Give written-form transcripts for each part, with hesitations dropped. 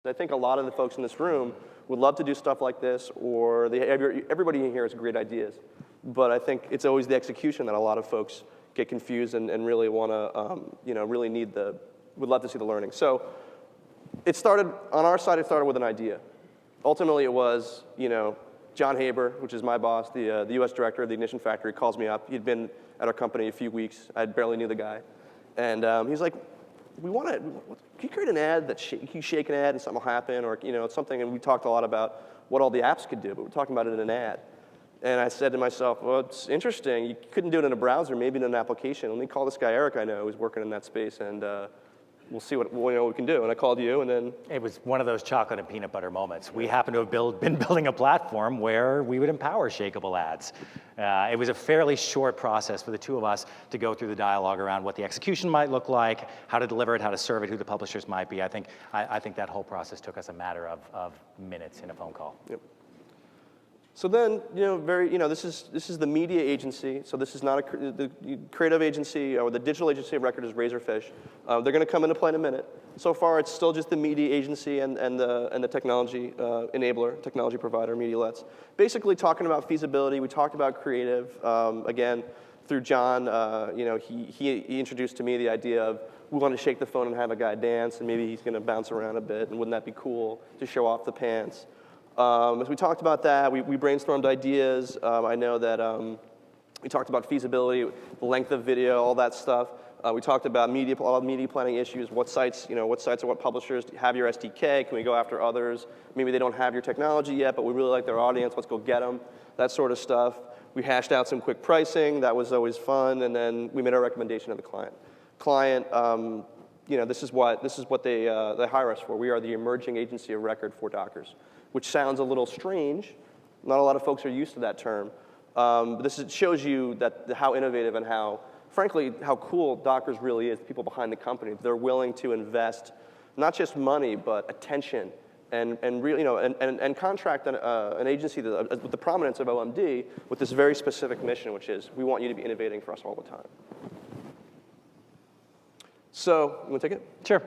I think a lot of the folks in this room would love to do stuff like this, or everybody in here has great ideas. But I think it's always the execution that a lot of folks get confused and really want to, really would love to see the learning. So it started, on our side, it started with an idea. Ultimately, it was, John Haber, which is my boss, the US director of the Ignition Factory, calls me up. He'd been at our company a few weeks. I barely knew the guy. And he's like, can you create an ad that you shake an ad and something will happen, or something? And we talked a lot about what all the apps could do, but we're talking about it in an ad. And I said to myself, well, it's interesting. You couldn't do it in a browser, maybe in an application. Let me call this guy Eric I know who's working in that space, and we'll see what we can do. And I called you, and then it was one of those chocolate and peanut butter moments. We happened to have been building a platform where we would empower shakeable ads. It was a fairly short process for the two of us to go through the dialogue around what the execution might look like, how to deliver it, how to serve it, who the publishers might be. I think that whole process took us a matter of minutes in a phone call. Yep. So then, this is the media agency. So this is not the creative agency or the digital agency of record is Razorfish. They're going to come into play in a minute. So far, it's still just the media agency and the technology enabler, technology provider, MediaLets. Basically talking about feasibility. We talked about creative. Again, through John, he introduced to me the idea of we want to shake the phone and have a guy dance, and maybe he's going to bounce around a bit, and wouldn't that be cool to show off the pants? As we talked about that, we brainstormed ideas. I know that we talked about feasibility, the length of video, all that stuff. We talked about all media planning issues, what sites or what publishers have your SDK, can we go after others? Maybe they don't have your technology yet, but we really like their audience, let's go get them, that sort of stuff. We hashed out some quick pricing, that was always fun, and then we made our recommendation to the client. This is what they hire us for. We are the emerging agency of record for Dockers, which sounds a little strange. Not a lot of folks are used to that term. But shows you how innovative and frankly, how cool Dockers really is, the people behind the company. They're willing to invest not just money, but attention and contract an agency with the prominence of OMD with this very specific mission, which is we want you to be innovating for us all the time. So, you want to take it? Sure.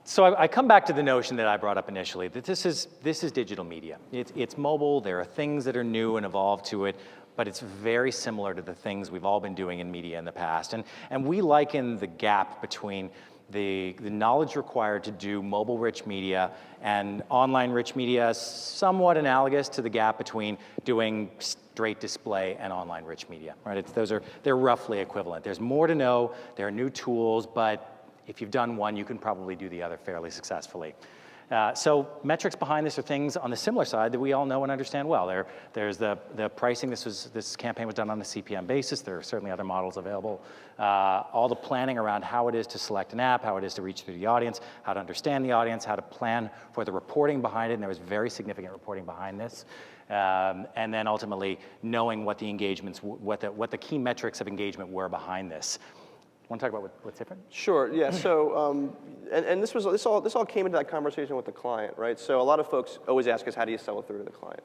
So I come back to the notion that I brought up initially, that this is digital media. It's mobile, there are things that are new and evolved to it, but it's very similar to the things we've all been doing in media in the past. And we liken the gap between the knowledge required to do mobile-rich media and online-rich media, somewhat analogous to the gap between doing straight display and online-rich media, right? They're roughly equivalent. There's more to know, there are new tools, but if you've done one, you can probably do the other fairly successfully. So metrics behind this are things on the similar side that we all know and understand well. There's the pricing. This campaign was done on a CPM basis. There are certainly other models available. All the planning around how it is to select an app, how it is to reach through the audience, how to understand the audience, how to plan for the reporting behind it, and there was very significant reporting behind this. And then ultimately knowing what the engagements, what the key metrics of engagement were behind this. Want to talk about what's different? Sure. Yeah. So, and this all came into that conversation with the client, right? So a lot of folks always ask us, how do you sell it through to the client?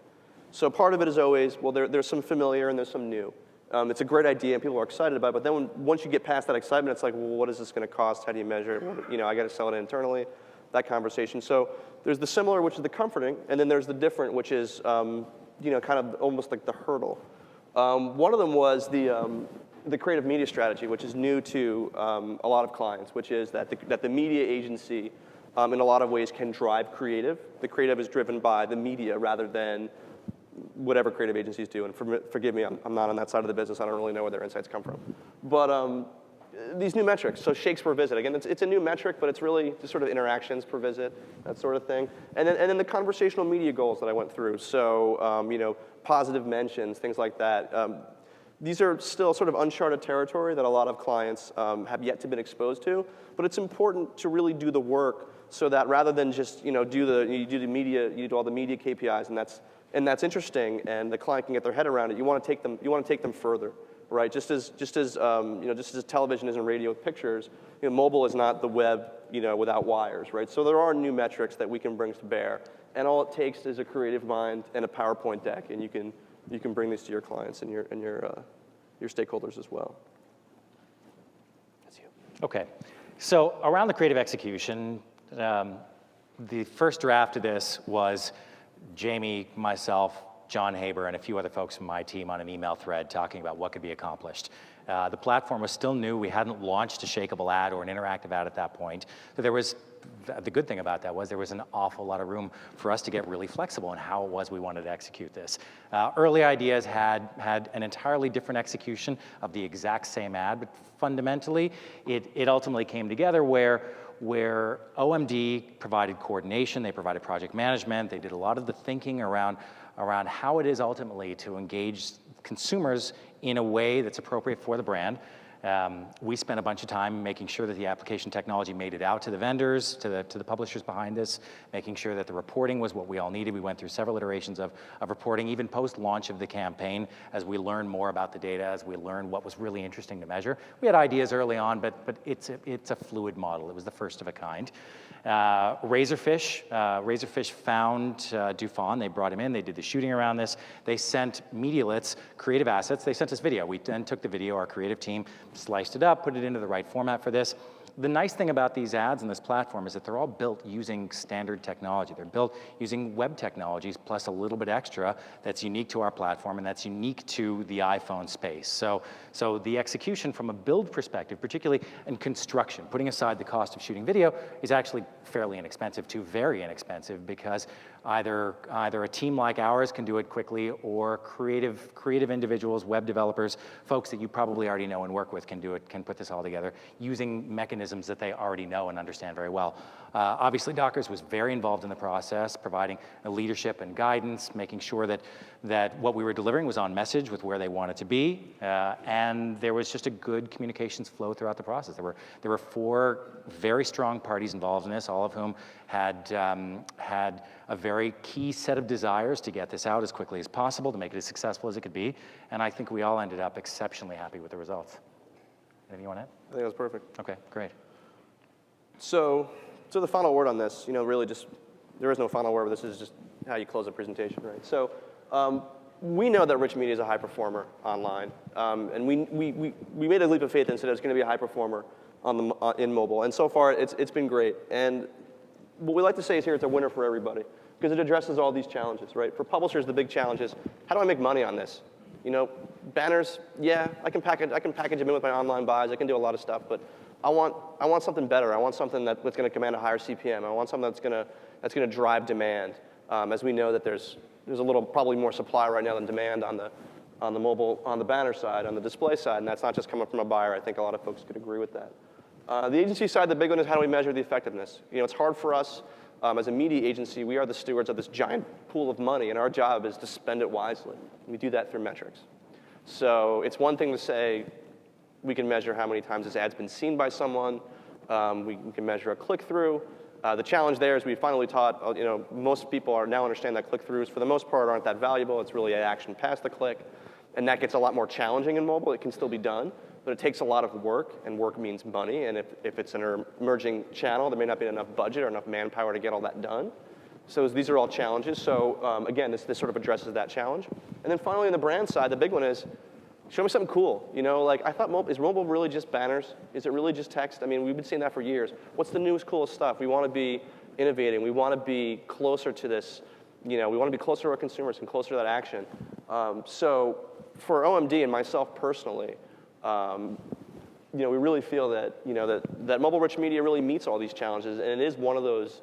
So part of it is always, well, there's some familiar and there's some new. It's a great idea and people are excited about it, but then once you get past that excitement, it's like, well, what is this going to cost? How do you measure it? I got to sell it internally. That conversation. So there's the similar, which is the comforting, and then there's the different, which is, kind of almost like the hurdle. One of them was the creative media strategy, which is new to a lot of clients, which is that the media agency, in a lot of ways, can drive creative. The creative is driven by the media rather than whatever creative agencies do. And forgive me, I'm not on that side of the business. I don't really know where their insights come from. But these new metrics, so shakes per visit. Again, it's a new metric, but it's really just sort of interactions per visit, that sort of thing. And then the conversational media goals that I went through. So, positive mentions, things like that. These are still sort of uncharted territory that a lot of clients have yet to been exposed to, but it's important to really do the work so that rather than just do all the media KPIs, and that's interesting, and the client can get their head around it. You want to take them further, right? Just as television isn't radio with pictures, mobile is not the web, without wires, right? So there are new metrics that we can bring to bear, and all it takes is a creative mind and a PowerPoint deck, and you can bring these to your clients and your stakeholders as well. That's you. Okay, so around the creative execution, the first draft of this was Jamie, myself, John Haber, and a few other folks from my team on an email thread talking about what could be accomplished. The platform was still new. We hadn't launched a shakeable ad or an interactive ad at that point. So there was, the good thing about that was there was an awful lot of room for us to get really flexible in how it was we wanted to execute this. Early ideas had an entirely different execution of the exact same ad, but fundamentally, it ultimately came together where OMD provided coordination, they provided project management, they did a lot of the thinking around how it is ultimately to engage consumers in a way that's appropriate for the brand. We spent a bunch of time making sure that the application technology made it out to the vendors, to the publishers behind this, making sure that the reporting was what we all needed. We went through several iterations of reporting, even post-launch of the campaign, as we learned more about the data, as we learned what was really interesting to measure. We had ideas early on, but it's a fluid model. It was the first of a kind. Razorfish found Dufon. They brought him in. They did the shooting around this. They sent Medialit's creative assets. They sent us video. We then took the video. Our creative team sliced it up, put it into the right format for this. The nice thing about these ads and this platform is that they're all built using standard technology. They're built using web technologies plus a little bit extra that's unique to our platform and that's unique to the iPhone space. So the execution from a build perspective, particularly in construction, putting aside the cost of shooting video, is actually fairly inexpensive to very inexpensive because either a team like ours can do it quickly or creative individuals, web developers, folks that you probably already know and work with can do it, can put this all together using mechanisms that they already know and understand very well. Obviously, Dockers was very involved in the process, providing leadership and guidance, making sure that what we were delivering was on message with where they wanted to be, and there was just a good communications flow throughout the process. There were 4 very strong parties involved in this, all of whom had a very key set of desires to get this out as quickly as possible, to make it as successful as it could be, and I think we all ended up exceptionally happy with the results. Anything you want to add? I think that was perfect. Okay, great. So the final word on this, really just, there is no final word, but this is just how you close a presentation, right? So we know that rich media is a high performer online, and we made a leap of faith and said it's going to be a high performer in mobile, and so far it's been great. And what we like to say is here it's a winner for everybody because it addresses all these challenges, right? For publishers, the big challenge is how do I make money on this? Banners, yeah, I can package them in with my online buys. I can do a lot of stuff, but I want something better. I want something that's going to command a higher CPM. I want something that's going to drive demand. As we know that there's a little probably more supply right now than demand on the mobile, on the banner side, on the display side, and that's not just coming from a buyer. I think a lot of folks could agree with that. The agency side, the big one is how do we measure the effectiveness? It's hard for us as a media agency. We are the stewards of this giant pool of money, and our job is to spend it wisely. We do that through metrics. So it's one thing to say we can measure how many times this ad's been seen by someone. We can measure a click-through. The challenge there is we finally taught, most people are now understand that click-throughs for the most part aren't that valuable. It's really an action past the click, and that gets a lot more challenging in mobile. It can still be done, but it takes a lot of work, and work means money. And if it's an emerging channel, there may not be enough budget or enough manpower to get all that done. So these are all challenges. So again, this sort of addresses that challenge. And then finally, on the brand side, the big one is show me something cool. Like I thought, is mobile really just banners? Is it really just text? I mean, we've been saying that for years. What's the newest, coolest stuff? We want to be innovating. We want to be closer to this. We want to be closer to our consumers and closer to that action. So for OMD and myself personally, we really feel that that mobile-rich media really meets all these challenges, and it is one of those.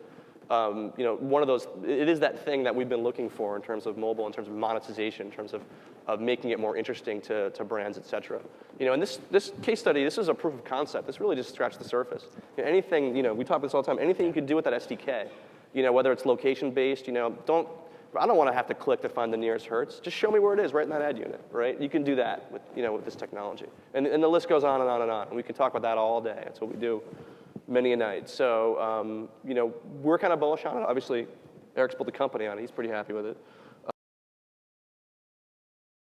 It is that thing that we've been looking for in terms of mobile, in terms of monetization, in terms of making it more interesting to brands, et cetera. And this case study, this is a proof of concept. This really just scratched the surface. Anything, we talk about this all the time, anything you could do with that SDK, whether it's location-based, I don't want to have to click to find the nearest Hertz. Just show me where it is right in that ad unit, right? You can do that with, with this technology. And the list goes on and on and on. And we can talk about that all day. That's what we do many a night. So, we're kind of bullish on it. Obviously, Eric's built a company on it. He's pretty happy with it.